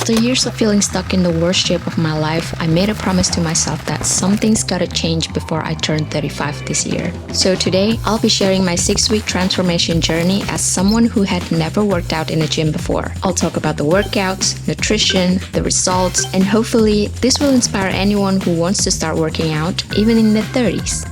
After years of feeling stuck in the worst shape of my life, I made a promise to myself that something's gotta change before I turn 35 this year. So today, I'll be sharing my 6-week transformation journey as someone who had never worked out in a gym before. I'll talk about the workouts, nutrition, the results, and hopefully this will inspire anyone who wants to start working out, even in their 30s.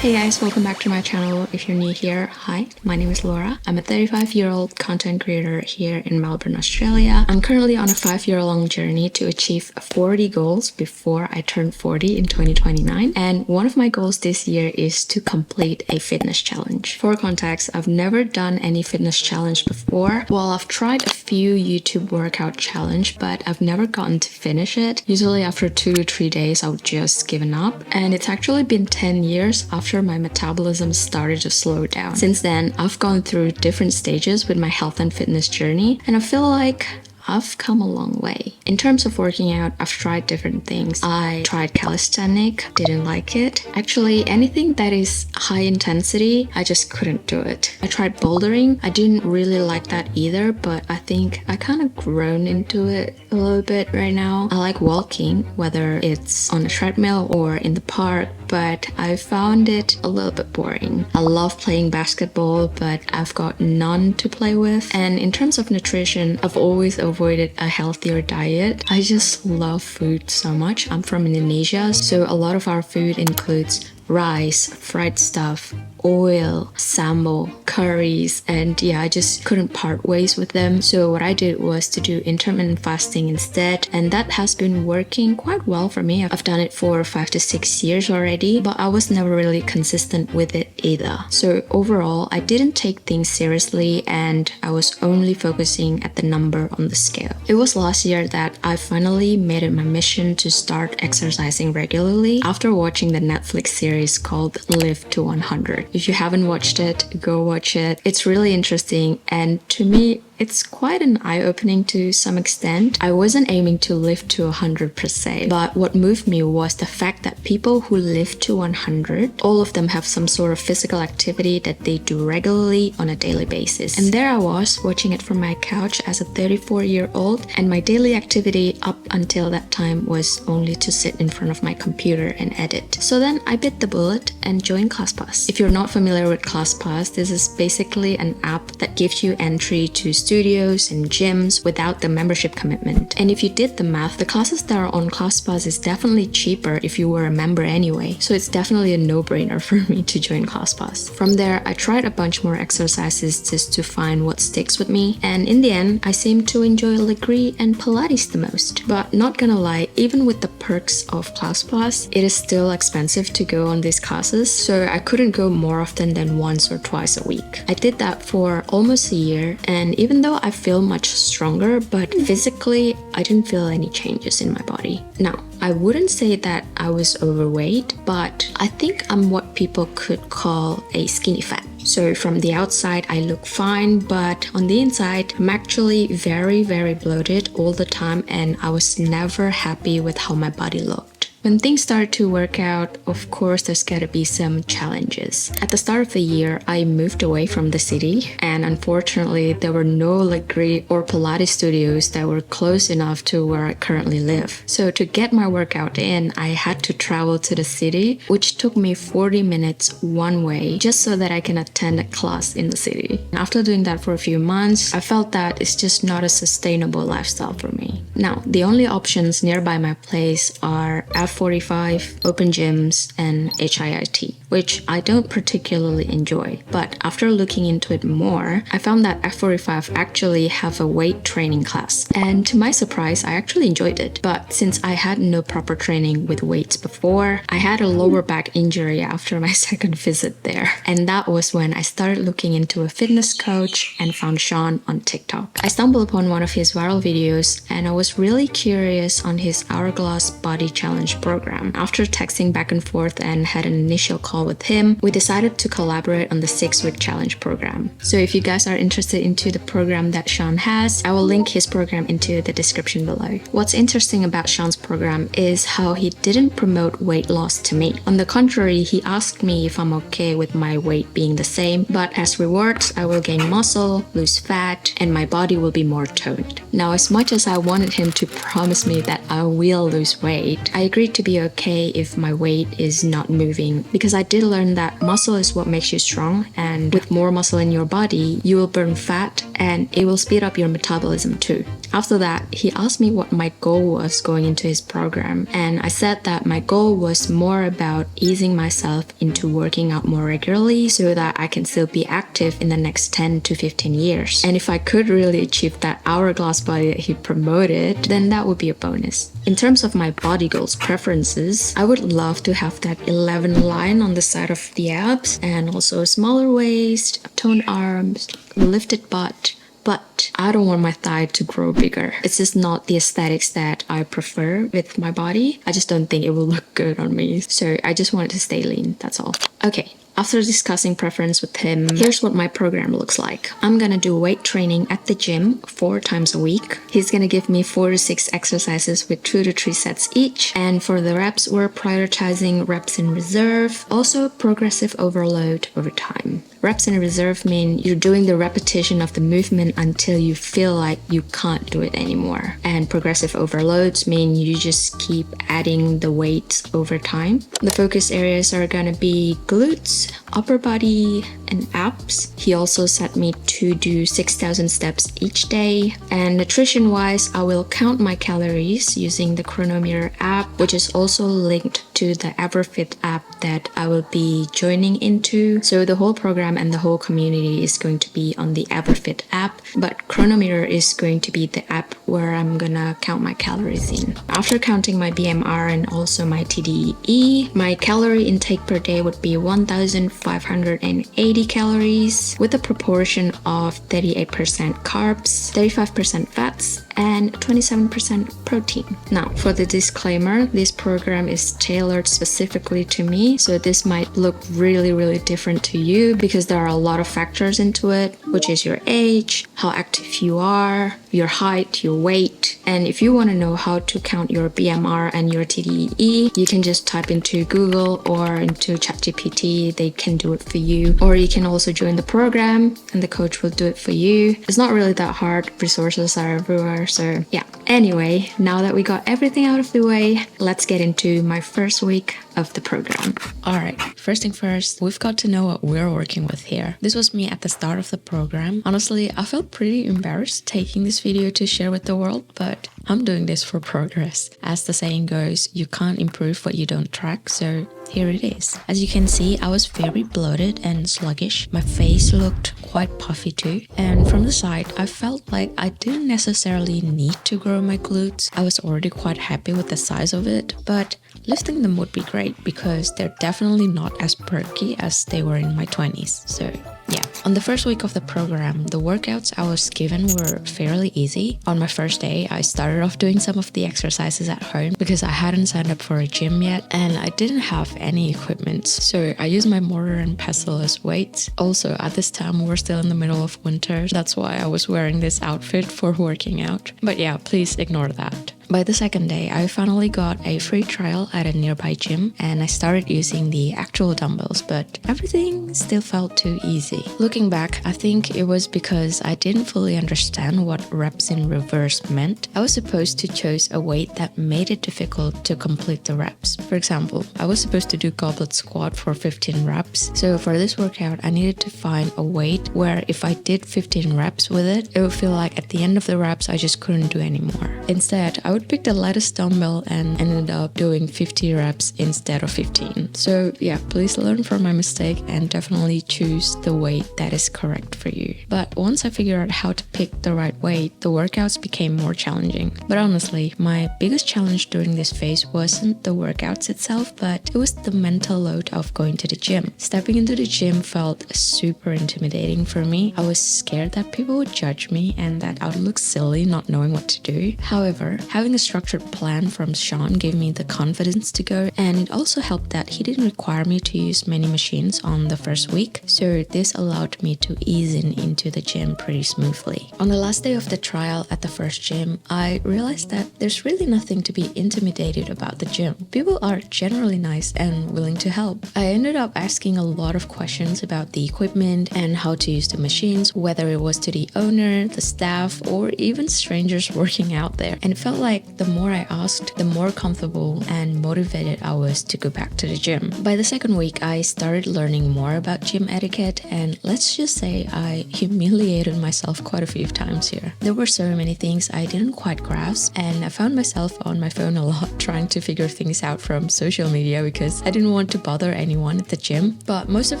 Hey guys, welcome back to my channel. If you're new here, hi, my name is Laura. I'm a 35-year-old content creator here in Melbourne, Australia. I'm currently on a 5-year-long journey to achieve 40 goals before I turn 40 in 2029. And one of my goals this year is to complete a fitness challenge. For context, I've never done any fitness challenge before. Well, I've tried a few YouTube workout challenge, but I've never gotten to finish it. Usually after 2 to 3 days, I would just given up. And it's actually been 10 years after my metabolism started to slow down. Since then, I've gone through different stages with my health and fitness journey, and I feel like I've come a long way. In terms of working out, I've tried different things. I tried calisthenics, didn't like it. Actually, anything that is high intensity, I just couldn't do it. I tried bouldering. I didn't really like that either, but I think I kind of grown into it a little bit right now. I like walking, whether it's on a treadmill or in the park, but I found it a little bit boring. I love playing basketball, but I've got none to play with. And in terms of nutrition, I've always avoided a healthier diet. I just love food so much. I'm from Indonesia, so a lot of our food includes rice, fried stuff, oil, sambal, curries, and yeah, I just couldn't part ways with them. So what I did was to do intermittent fasting instead, and that has been working quite well for me. I've done it for 5 to 6 years already, but I was never really consistent with it either. So overall, I didn't take things seriously and I was only focusing at the number on the scale. It was last year that I finally made it my mission to start exercising regularly after watching the Netflix series called Live to 100. If you haven't watched it, go watch it. It's really interesting, and to me, it's quite an eye-opening to some extent. I wasn't aiming to live to 100 per se, but what moved me was the fact that people who live to 100, all of them have some sort of physical activity that they do regularly on a daily basis. And there I was, watching it from my couch as a 34-year-old, and my daily activity up until that time was only to sit in front of my computer and edit. So then I bit the bullet and joined ClassPass. If you're not familiar with ClassPass, this is basically an app that gives you entry to studios and gyms without the membership commitment. And if you did the math, the classes that are on ClassPass is definitely cheaper if you were a member anyway. So it's definitely a no-brainer for me to join ClassPass. From there, I tried a bunch more exercises just to find what sticks with me. And in the end, I seem to enjoy Legree and Pilates the most. But not gonna lie, even with the perks of ClassPass, it is still expensive to go on these classes. So I couldn't go more often than once or twice a week. I did that for almost a year, and even though I feel much stronger, but physically I didn't feel any changes in my body. Now, I wouldn't say that I was overweight, but I think I'm what people could call a skinny fat. So from the outside, I look fine, but on the inside, I'm actually very, very bloated all the time, and I was never happy with how my body looked. When things started to work out, of course, there's gotta be some challenges. At the start of the year, I moved away from the city, and unfortunately, there were no Legree or Pilates studios that were close enough to where I currently live. So to get my workout in, I had to travel to the city, which took me 40 minutes one way, just so that I can attend a class in the city. After doing that for a few months, I felt that it's just not a sustainable lifestyle for me. Now, the only options nearby my place are F45, open gyms, and HIIT, which I don't particularly enjoy. But after looking into it more, I found that F45 actually have a weight training class. And to my surprise, I actually enjoyed it. But since I had no proper training with weights before, I had a lower back injury after my second visit there. And that was when I started looking into a fitness coach and found Sean on TikTok. I stumbled upon one of his viral videos, and I was really curious on his Hourglass body challenge program. After texting back and forth and had an initial call with him, we decided to collaborate on the 6-week challenge program. So if you guys are interested into the program that Sean has, I will link his program into the description below. What's interesting about Sean's program is how he didn't promote weight loss to me. On the contrary, he asked me if I'm okay with my weight being the same, but as rewards, I will gain muscle, lose fat, and my body will be more toned. Now, as much as I wanted him to promise me that I will lose weight, I agreed to be okay if my weight is not moving, because I did learn that muscle is what makes you strong, and with more muscle in your body, you will burn fat and it will speed up your metabolism too. After that, he asked me what my goal was going into his program, and I said that my goal was more about easing myself into working out more regularly so that I can still be active in the next 10 to 15 years. And if I could really achieve that hourglass body that he promoted, then that would be a bonus. In terms of my body goals preferences, I would love to have that 11 line on the side of the abs, and also a smaller waist, toned arms, lifted butt. But I don't want my thigh to grow bigger. It's just not the aesthetics that I prefer with my body. I just don't think it will look good on me. So I just wanted to stay lean, that's all. Okay. After discussing preference with him, here's what my program looks like. I'm gonna do weight training at the gym 4 times a week. He's gonna give me 4 to 6 exercises with 2 to 3 sets each. And for the reps, we're prioritizing reps in reserve, also progressive overload over time. Reps in reserve mean you're doing the repetition of the movement until you feel like you can't do it anymore. And progressive overloads mean you just keep adding the weights over time. The focus areas are gonna be glutes, upper body, and abs. He also set me to do 6,000 steps each day. And nutrition wise, I will count my calories using the Chronometer app, which is also linked to the EverFit app that I will be joining into. So the whole program and the whole community is going to be on the EverFit app, but Chronometer is going to be the app where I'm gonna count my calories in. After counting my BMR and also my TDEE, my calorie intake per day would be 1,580 calories with a proportion of 38% carbs, 35% fats, and 27% protein. Now, for the disclaimer, this program is tailored specifically to me, so this might look really different to you because there are a lot of factors into it, which is your age, how active you are, your height, your weight. And if you want to know how to count your BMR and your TDEE, you can just type into Google or into ChatGPT. They can do it for you. Or you can also join the program and the coach will do it for you. It's not really that hard. Resources are everywhere. So yeah. Anyway, now that we got everything out of the way, let's get into my first week of the program. Alright, first thing first, we've got to know what we're working with here. This was me at the start of the program. Honestly, I felt pretty embarrassed taking this video to share with the world, but I'm doing this for progress. As the saying goes, you can't improve what you don't track, so here it is. As you can see, I was very bloated and sluggish. My face looked quite puffy too. And from the side, I felt like I didn't necessarily need to grow my glutes. I was already quite happy with the size of it, but lifting them would be great because they're definitely not as perky as they were in my 20s. So yeah, on the first week of the program, the workouts I was given were fairly easy. On my first day, I started off doing some of the exercises at home because I hadn't signed up for a gym yet and I didn't have any equipment. So I used my mortar and pestle as weights. Also, at this time, we're still in the middle of winter. That's why I was wearing this outfit for working out. But yeah, please ignore that. By the second day, I finally got a free trial at a nearby gym and I started using the actual dumbbells, but everything still felt too easy. Looking back, I think it was because I didn't fully understand what reps in reverse meant. I was supposed to choose a weight that made it difficult to complete the reps. For example, I was supposed to do goblet squat for 15 reps. So for this workout, I needed to find a weight where if I did 15 reps with it, it would feel like at the end of the reps, I just couldn't do anymore. Instead, I would pick the lightest dumbbell and ended up doing 50 reps instead of 15. So yeah, please learn from my mistake and definitely choose the weight that is correct for you. But once I figured out how to pick the right weight, the workouts became more challenging. But honestly, my biggest challenge during this phase wasn't the workouts itself, but it was the mental load of going to the gym. Stepping into the gym felt super intimidating for me. I was scared that people would judge me and that I would look silly not knowing what to do. However, having Having a structured plan from Sean gave me the confidence to go, and it also helped that he didn't require me to use many machines on the first week, so this allowed me to ease into the gym pretty smoothly. On the last day of the trial at the first gym, I realized that there's really nothing to be intimidated about the gym. People are generally nice and willing to help. I ended up asking a lot of questions about the equipment and how to use the machines, whether it was to the owner, the staff, or even strangers working out there. And it felt like the more I asked, the more comfortable and motivated I was to go back to the gym. By the second week, I started learning more about gym etiquette, and let's just say I humiliated myself quite a few times here. There were so many things I didn't quite grasp, and I found myself on my phone a lot trying to figure things out from social media because I didn't want to bother anyone at the gym. But most of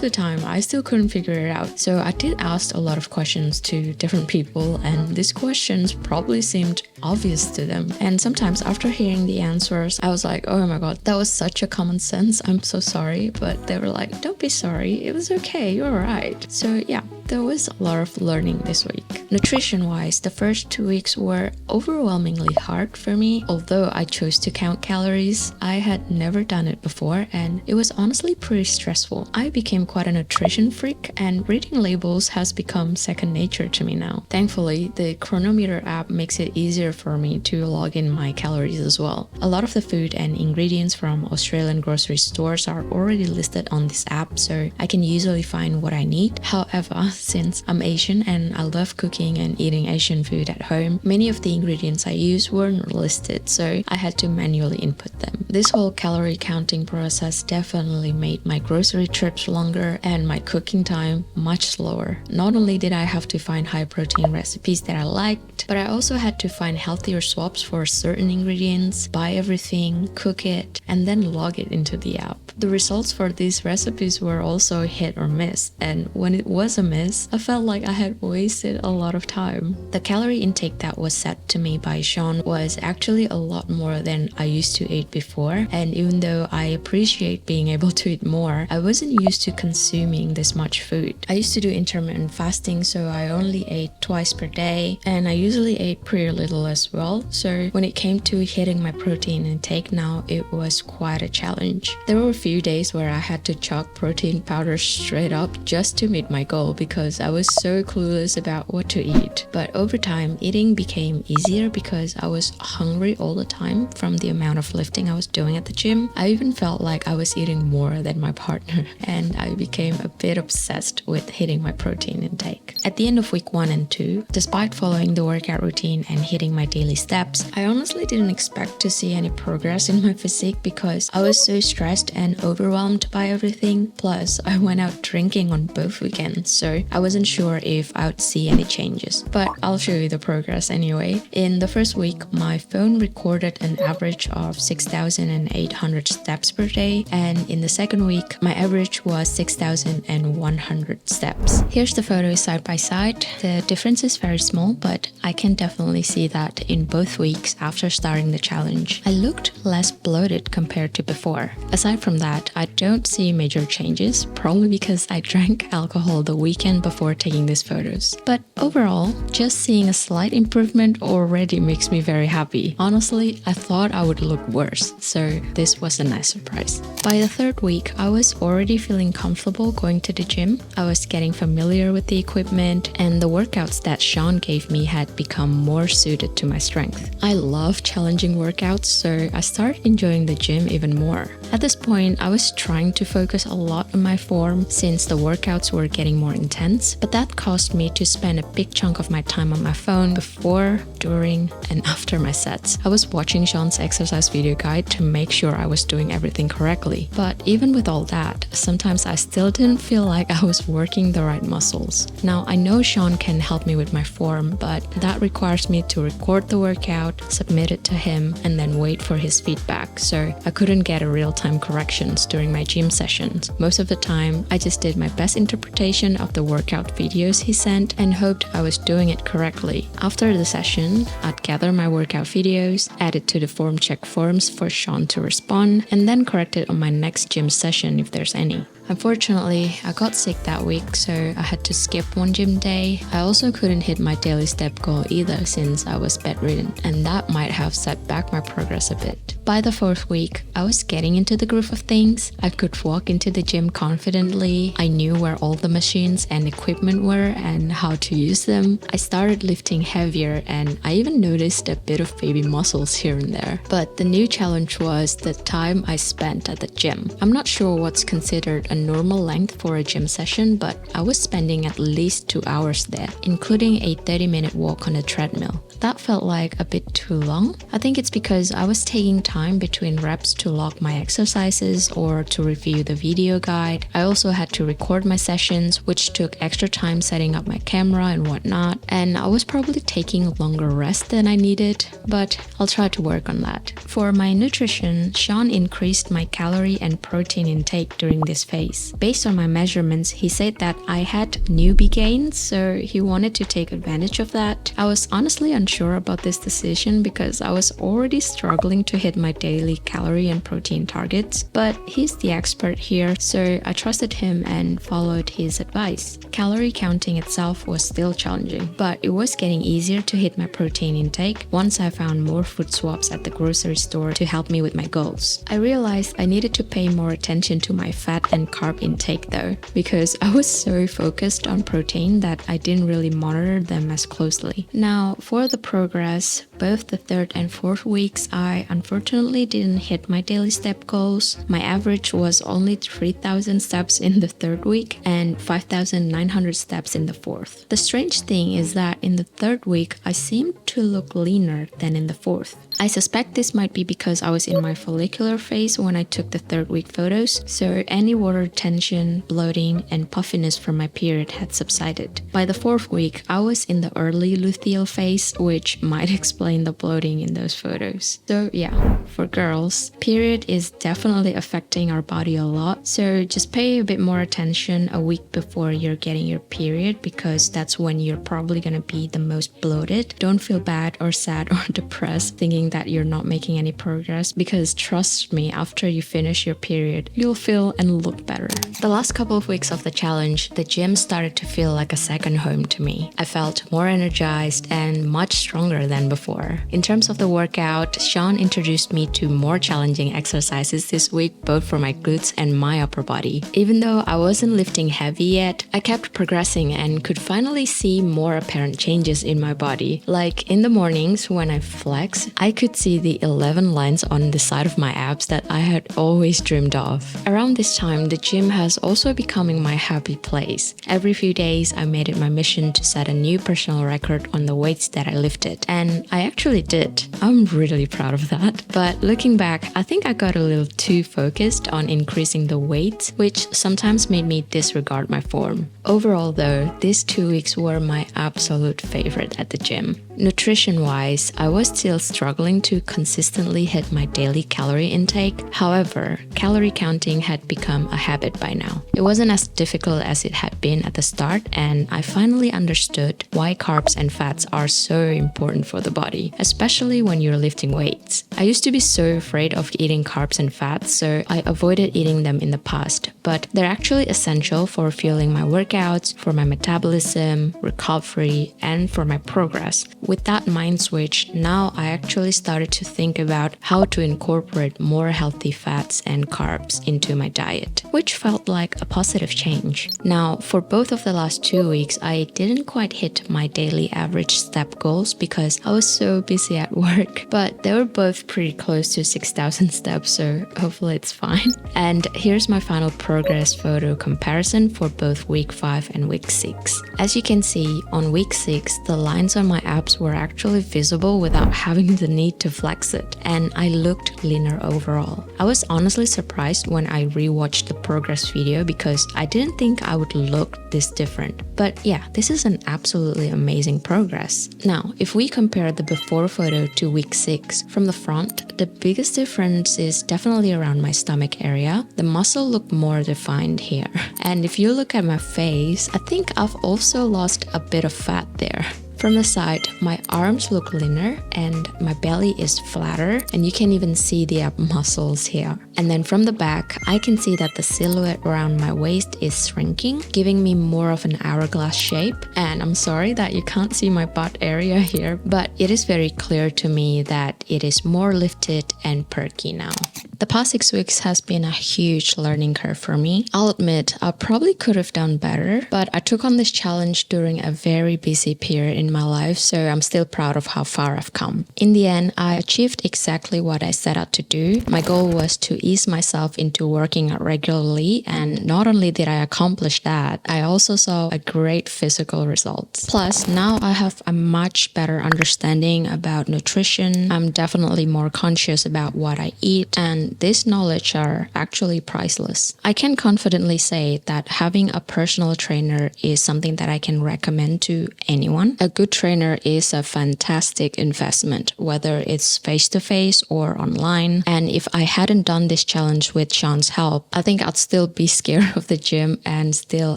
the time, I still couldn't figure it out. So I did ask a lot of questions to different people, and these questions probably seemed obvious to them. And sometimes after hearing the answers, I was like, oh my god, that was such a common sense. I'm so sorry. But they were like, don't be sorry. It was okay. You're alright. So yeah, there was a lot of learning this week. Nutrition-wise, the first 2 weeks were overwhelmingly hard for me. Although I chose to count calories, I had never done it before, and it was honestly pretty stressful. I became quite a nutrition freak, and reading labels has become second nature to me now. Thankfully, the Chronometer app makes it easier for me to log in my calories as well. A lot of the food and ingredients from Australian grocery stores are already listed on this app, so I can usually find what I need. However, since I'm Asian and I love cooking and eating Asian food at home, many of the ingredients I use weren't listed, so I had to manually input them. This whole calorie counting process definitely made my grocery trips longer and my cooking time much slower. Not only did I have to find high protein recipes that I liked, but I also had to find healthier swaps for certain ingredients, buy everything, cook it, and then log it into the app. The results for these recipes were also hit or miss, and when it was a miss, I felt like I had wasted a lot of time. The calorie intake that was set to me by Sean was actually a lot more than I used to eat before, and even though I appreciate being able to eat more, I wasn't used to consuming this much food. I used to do intermittent fasting, so I only ate twice per day, and I usually ate pretty little as well, so when it came to hitting my protein intake now, it was quite a challenge. There were a few days where I had to chug protein powder straight up just to meet my goal because I was so clueless about what to eat. But over time, eating became easier because I was hungry all the time from the amount of lifting I was doing at the gym. I even felt like I was eating more than my partner, and I became a bit obsessed with hitting my protein intake. At the end of week 1 and 2, despite following the workout routine and hitting my daily steps, I honestly didn't expect to see any progress in my physique because I was so stressed and overwhelmed by everything. Plus, I went out drinking on both weekends, so I wasn't sure if I would see any changes. But I'll show you the progress anyway. In the first week, my phone recorded an average of 6,800 steps per day, and in the second week, my average was 6,100 steps. Here's the photos side by side. The difference is very small, but I can definitely see that in both weeks after starting the challenge. I looked less bloated compared to before. Aside from that, I don't see major changes, probably because I drank alcohol the weekend before taking these photos. But overall, just seeing a slight improvement already makes me very happy. Honestly, I thought I would look worse, so this was a nice surprise. By the third week, I was already feeling comfortable going to the gym. I was getting familiar with the equipment, and the workouts that Sean gave me had become more suited to my strength. I love challenging workouts, so I started enjoying the gym even more. At this point, I was trying to focus a lot on my form since the workouts were getting more intense, but that caused me to spend a big chunk of my time on my phone before, during, and after my sets. I was watching Sean's exercise video guide to make sure I was doing everything correctly. But even with all that, sometimes I still didn't feel like I was working the right muscles. Now, I know Sean can help me with my form, but that requires me to record the workout, submit it to him, and then wait for his feedback, so I couldn't get a real-time correction questions during my gym sessions. Most of the time, I just did my best interpretation of the workout videos he sent and hoped I was doing it correctly. After the session, I'd gather my workout videos, add it to the form check forms for Sean to respond, and then correct it on my next gym session if there's any. Unfortunately, I got sick that week, so I had to skip one gym day. I also couldn't hit my daily step goal either since I was bedridden, and that might have set back my progress a bit. By the 4th week, I was getting into the groove of things. I could walk into the gym confidently. I knew where all the machines and equipment were and how to use them. I started lifting heavier, and I even noticed a bit of baby muscles here and there. But the new challenge was the time I spent at the gym. I'm not sure what's considered a normal length for a gym session, but I was spending at least 2 hours there, including a 30-minute walk on a treadmill. That felt like a bit too long. I think it's because I was taking time between reps to log my exercises or to review the video guide. I also had to record my sessions, which took extra time setting up my camera and whatnot, and I was probably taking a longer rest than I needed, but I'll try to work on that. For my nutrition, Sean increased my calorie and protein intake during this phase. Based on my measurements, he said that I had newbie gains, so he wanted to take advantage of that. I was honestly unsure about this decision because I was already struggling to hit my daily calorie and protein targets, but he's the expert here, so I trusted him and followed his advice. Calorie counting itself was still challenging, but it was getting easier to hit my protein intake once I found more food swaps at the grocery store to help me with my goals. I realized I needed to pay more attention to my fat and carb intake though, because I was so focused on protein that I didn't really monitor them as closely. Now, for the progress, both the 3rd and 4th weeks, I unfortunately didn't hit my daily step goals. My average was only 3,000 steps in the 3rd week and 5,900 steps in the 4th. The strange thing is that in the 3rd week, I seemed to look leaner than in the 4th. I suspect this might be because I was in my follicular phase when I took the 3rd week photos, so any water retention, bloating, and puffiness from my period had subsided. By the 4th week, I was in the early luteal phase, which might explain the bloating in those photos. So yeah, for girls, period is definitely affecting our body a lot, so just pay a bit more attention a week before you're getting your period because that's when you're probably gonna be the most bloated. Don't feel bad or sad or depressed thinking that you're not making any progress, because trust me, after you finish your period, you'll feel and look better. The last couple of weeks of the challenge, the gym started to feel like a second home to me. I felt more energized and much stronger than before. In terms of the workout, Sean introduced me to more challenging exercises this week, both for my glutes and my upper body. Even though I wasn't lifting heavy yet, I kept progressing and could finally see more apparent changes in my body. Like in the mornings when I flex, I could see the 11 lines on the side of my abs that I had always dreamed of. Around this time, the gym has also becoming my happy place. Every few days, I made it my mission to set a new personal record on the weights that I lifted, and I actually did. I'm really proud of that. But looking back, I think I got a little too focused on increasing the weights, which sometimes made me disregard my form. Overall though, these 2 weeks were my absolute favorite at the gym. Nutrition-wise, I was still struggling to consistently hit my daily calorie intake. However, calorie counting had become a habit by now. It wasn't as difficult as it had been at the start, and I finally understood why carbs and fats are so important for the body, especially when you're lifting weights. I used to be so afraid of eating carbs and fats, so I avoided eating them in the past, but they're actually essential for fueling my workouts, for my metabolism, recovery, and for my progress. With that mind switch, now I actually started to think about how to incorporate more healthy fats and carbs into my diet, which felt like a positive change. Now, for both of the last 2 weeks, I didn't quite hit my daily average step goals because I was so busy at work, but they were both pretty close to 6,000 steps, so hopefully it's fine. And here's my final progress photo comparison for both week 5 and week 6. As you can see, on week 6, the lines on my abs were actually visible without having the need to flex it, and I looked leaner overall. I was honestly surprised when I rewatched the progress video because I didn't think I would look this different. But yeah, this is an absolutely amazing progress. Now, if we compare the before photo to week 6, from the front, the biggest difference is definitely around my stomach area. The muscle looked more defined here. And if you look at my face, I think I've also lost a bit of fat there. From the side, my arms look leaner and my belly is flatter, and you can even see the ab muscles here. And then from the back, I can see that the silhouette around my waist is shrinking, giving me more of an hourglass shape. And I'm sorry that you can't see my butt area here, but it is very clear to me that it is more lifted and perky now. The past 6 weeks has been a huge learning curve for me. I'll admit, I probably could have done better, but I took on this challenge during a very busy period in my life, so I'm still proud of how far I've come. In the end, I achieved exactly what I set out to do. My goal was to ease myself into working out regularly, and not only did I accomplish that, I also saw a great physical results. Plus, now I have a much better understanding about nutrition. I'm definitely more conscious about what I eat, and this knowledge are actually priceless. I can confidently say that having a personal trainer is something that I can recommend to anyone. A good trainer is a fantastic investment, whether it's face-to-face or online. And if I hadn't done this challenge with Sean's help, I think I'd still be scared of the gym and still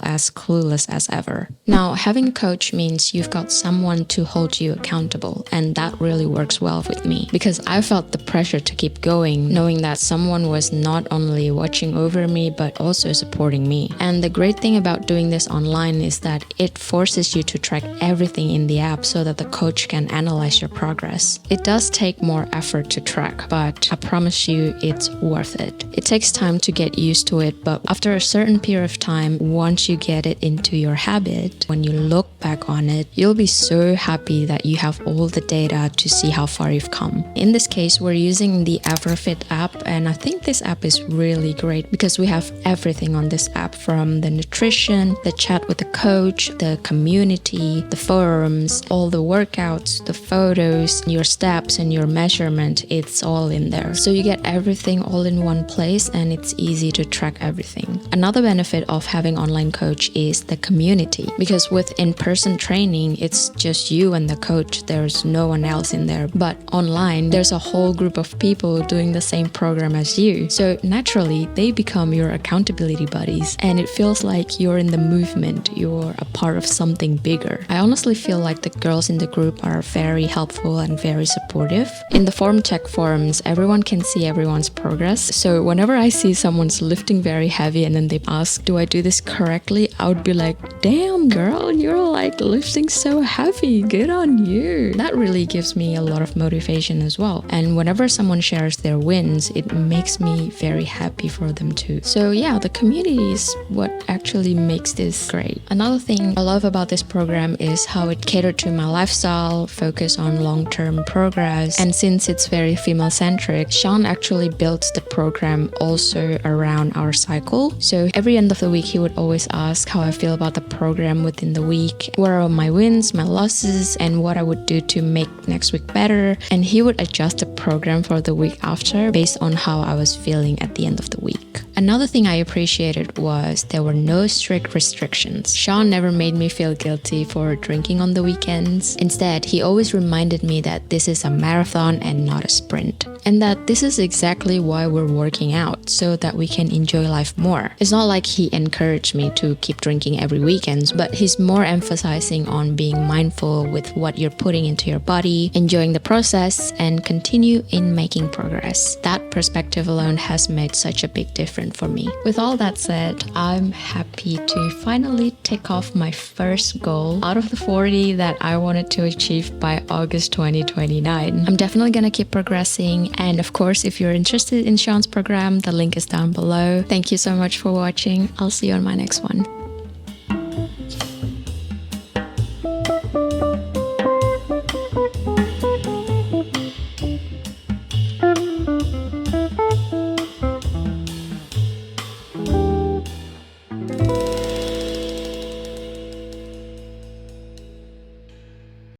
as clueless as ever. Now, having a coach means you've got someone to hold you accountable, and that really works well with me because I felt the pressure to keep going, knowing that someone was not only watching over me but also supporting me. And the great thing about doing this online is that it forces you to track everything in the app so that the coach can analyze your progress. It does take more effort to track, but I promise you it's worth it. It takes time to get used to it, but after a certain period of time, once you get it into your habit, when you look back on it, you'll be so happy that you have all the data to see how far you've come. In this case, we're using the EverFit app, and I think this app is really great because we have everything on this app, from the nutrition, the chat with the coach, the community, the forums, all the workouts, the photos, your steps and your measurement. It's all in there. So you get everything all in one place, and it's easy to track everything. Another benefit of having online coach is the community, because with in-person training, it's just you and the coach. There's no one else in there. But online, there's a whole group of people doing the same program as you. So naturally, they become your accountability buddies, and it feels like you're in the movement. You're a part of something bigger. I honestly feel like the girls in the group are very helpful and very supportive. In the form check forums, everyone can see everyone's progress. So whenever I see someone's lifting very heavy and then they ask, do I do this correctly? I would be like, damn girl, you're like lifting so heavy. Good on you. That really gives me a lot of motivation as well. And whenever someone shares their wins, it makes me very happy for them too. So yeah, the community is what actually makes this great. Another thing I love about this program is how it catered to my lifestyle, focus on long-term progress, and since it's very female-centric, Sean actually built the program also around our cycle. So every end of the week, he would always ask how I feel about the program within the week, what are my wins, my losses, and what I would do to make next week better. And he would adjust the program for the week after based on how I was feeling at the end of the week. Another thing I appreciated was there were no strict restrictions. Sean never made me feel guilty for drinking on the weekends. Instead, he always reminded me that this is a marathon and not a sprint. And that this is exactly why we're working out, so that we can enjoy life more. It's not like he encouraged me to keep drinking every weekend, but he's more emphasizing on being mindful with what you're putting into your body, enjoying the process, and continue in making progress. That perspective alone has made such a big difference for me. With all that said, I'm happy to finally tick off my first goal out of the 40 that I wanted to achieve by August 2029. I'm definitely gonna keep progressing, and of course, if you're interested in Sean's program, the link is down below. Thank you so much for watching. I'll see you on my next one.